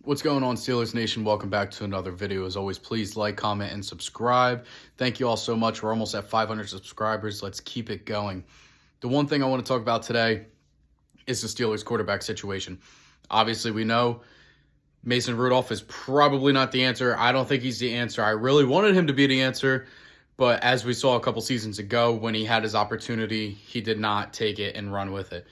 What's going on, Steelers Nation? Welcome back to another video. As always, please like, comment, and subscribe. Thank you all so much. We're almost at 500 subscribers. Let's keep it going. The one thing I want to talk about today is the Steelers quarterback situation. Obviously, we know Mason Rudolph is probably not the answer. I don't think he's the answer. I really wanted him to be the answer, but as we saw a couple seasons ago, when he had his opportunity, he did not take it and run with it.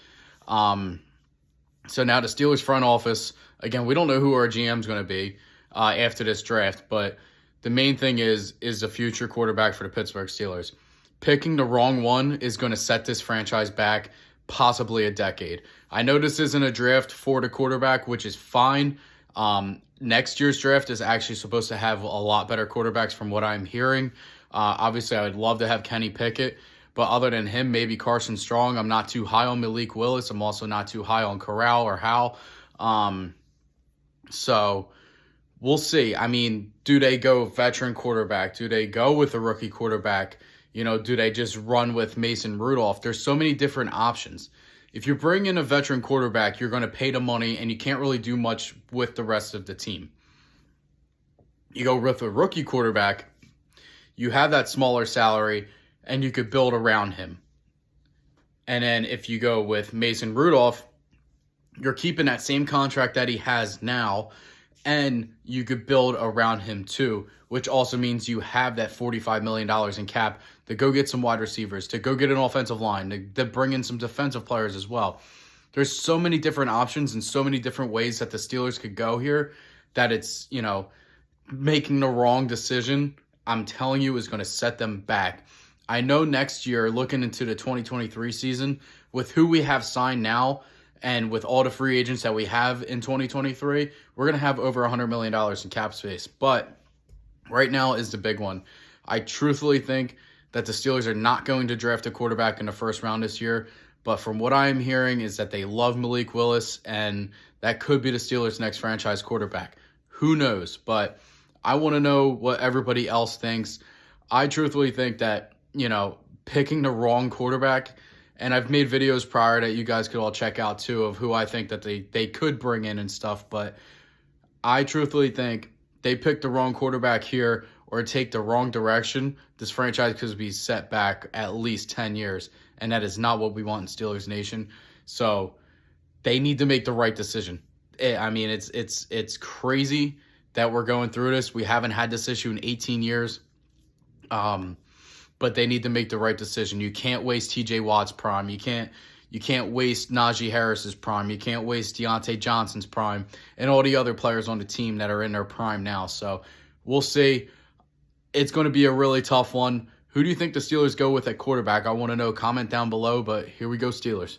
So now the Steelers front office, again, we don't know who our GM is going to be after this draft, but the main thing is the future quarterback for the Pittsburgh Steelers. Picking the wrong one is going to set this franchise back possibly a decade. I know this isn't a draft for the quarterback, which is fine. Next year's draft is actually supposed to have a lot better quarterbacks from what I'm hearing. Obviously, I would love to have Kenny Pickett. But other than him, maybe Carson Strong. I'm not too high on Malik Willis. I'm also not too high on Corral or Howe. So we'll see. I mean, do they go veteran quarterback? Do they go with a rookie quarterback? Do they just run with Mason Rudolph? There's so many different options. If you bring in a veteran quarterback, you're going to pay the money, and you can't really do much with the rest of the team. You go with a rookie quarterback, you have that smaller salary, and you could build around him. And then if you go with Mason Rudolph, you're keeping that same contract that he has now, and you could build around him too, which also means you have that $45 million in cap to go get some wide receivers, to go get an offensive line, to bring in some defensive players as well. There's so many different options and so many different ways that the Steelers could go here that it's, making the wrong decision, I'm telling you, is going to set them back. I know next year, looking into the 2023 season, with who we have signed now and with all the free agents that we have in 2023, we're going to have over $100 million in cap space. But right now is the big one. I truthfully think that the Steelers are not going to draft a quarterback in the first round this year. But from what I am hearing is that they love Malik Willis, and that could be the Steelers' next franchise quarterback. Who knows? But I want to know what everybody else thinks. I truthfully think that picking the wrong quarterback, and I've made videos prior that you guys could all check out too of who I think that they could bring in and stuff, but I truthfully think they pick the wrong quarterback here or take the wrong direction, this franchise could be set back at least 10 years, and that is not what we want in Steelers Nation. So they need to make the right decision. I mean, it's crazy that we're going through this. We haven't had this issue in 18 years. But they need to make the right decision. You can't waste TJ Watt's prime. You can't waste Najee Harris's prime. You can't waste Deontay Johnson's prime and all the other players on the team that are in their prime now. So we'll see. It's going to be a really tough one. Who do you think the Steelers go with at quarterback? I want to know. Comment down below, but here we go, Steelers.